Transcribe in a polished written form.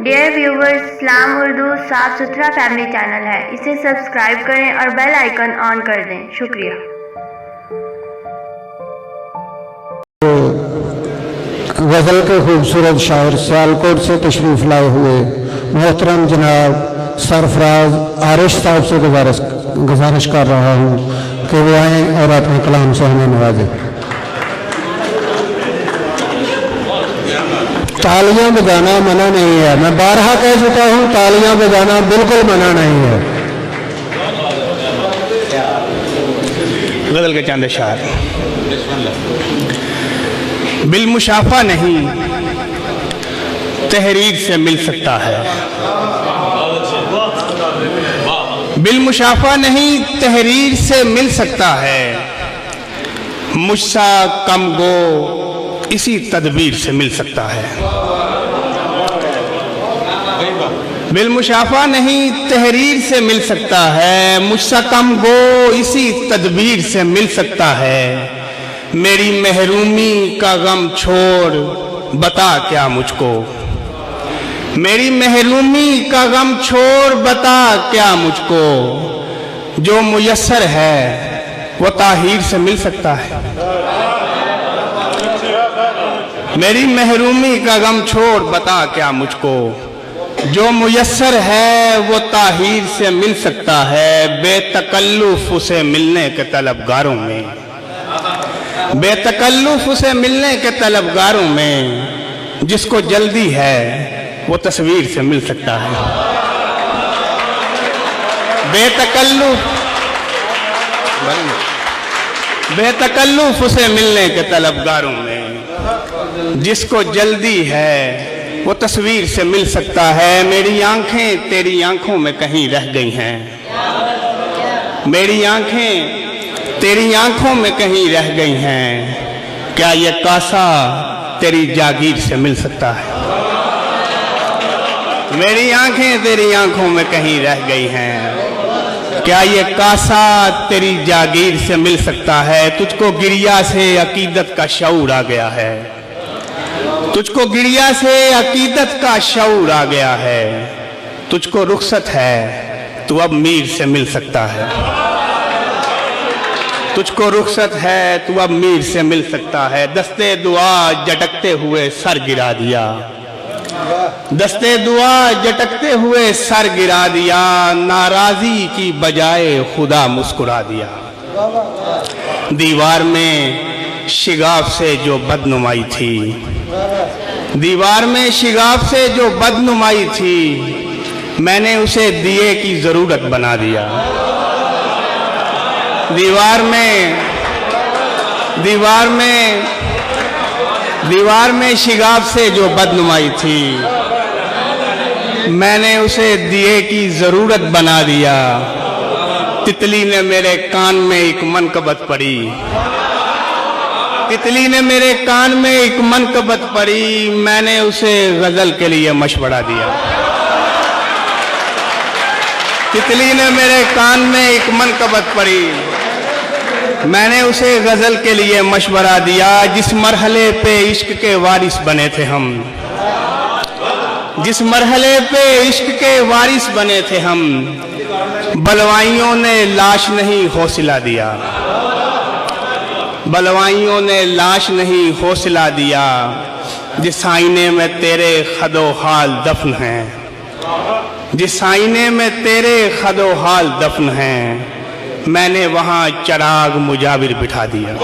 Dear viewers, इस्लाम उर्दू साफ सुथरा family channel है। इसे सब्सक्राइब करें और बेल आइकन ऑन कर दें। शुक्रिया। गज़ल के खूबसूरत शायर सियालकोट से तशरीफ़ लाए हुए मोहतरम जनाब सरफराज आरिश साहब से गुजारिश कर रहा हूँ कि वो आएँ और अपने कलाम से हमें नवाजें। तालियां बजाना मना नहीं है, मैं बारहा कह चुका हूँ, तालियां बजाना बिल्कुल मना नहीं है। गज़ल के चंद अशार। बिलमुशाफा नहीं तहरीर से मिल सकता है, बिलमुशाफा नहीं तहरीर से मिल सकता है, मुझसा कम गो इसी तदबीर से मिल सकता है। बिलमुशाफा नहीं तहरीर से मिल सकता है, मुझसा कम गो इसी तदबीर से मिल सकता है। मेरी महरूमी का गम छोड़ बता क्या मुझको, मेरी महरूमी का गम छोड़ बता क्या मुझको, जो मुयस्सर है वो ताहीर से मिल सकता है। मेरी महरूमी का गम छोड़ बता क्या मुझको, जो मुयस्सर है वो ताहीर से मिल सकता है। बेतकल्लुफ उसे मिलने के तलबगारों में, बेतकल्लुफ उसे मिलने के तलबगारों में, जिसको जल्दी है वो तस्वीर से मिल सकता है। बेतकल्लुफ उसे मिलने के तलबगारों में, जिसको जल्दी है वो तस्वीर से मिल सकता है। मेरी आंखें तेरी आंखों में कहीं रह गई हैं, मेरी आंखें तेरी आंखों में कहीं रह गई हैं, क्या ये कासा तेरी जागीर से मिल सकता है। मेरी आंखें तेरी आंखों में कहीं रह गई हैं, क्या ये कासा तेरी जागीर से मिल सकता है। तुझको गिरिया से अकीदत का शऊर आ गया है, तुझको गिरिया से अकीदत का शऊर आ गया है, तुझको रुखसत है तू अब मीर से मिल सकता है, तुझको रुखसत है तू अब मीर से मिल सकता है। दस्ते दुआ झटकते हुए सर गिरा दिया, दस्ते दुआ झटकते हुए सर गिरा दिया, नाराजी की बजाय खुदा मुस्कुरा दिया। दीवार में शिगाफ से जो बदनुमाई थी, दीवार में शिगाफ से जो बदनुमाई थी, मैंने उसे दिए की जरूरत बना दिया। दीवार में शिगाफ से जो बदनुमाई थी, मैंने उसे दिए की जरूरत बना दिया। तितली ने मेरे कान में एक मनकबत पड़ी, तितली ने मेरे कान में एक मनकबत पड़ी, मैंने उसे गजल के लिए मशवरा दिया। तितली ने मेरे कान में एक मनकबत पड़ी, मैंने उसे गजल के लिए मशवरा दिया। जिस मरहले पे इश्क के वारिस बने थे हम, जिस मरहले पे इश्क के वारिस बने थे हम, बलवाइयों ने लाश नहीं हौसला दिया, बलवाइयों ने लाश नहीं हौसला दिया। जिस आईने में तेरे खदो हाल दफन हैं, जिस आईने में तेरे खदो हाल दफन हैं, मैंने वहां चराग मुजाविर बिठा दिया।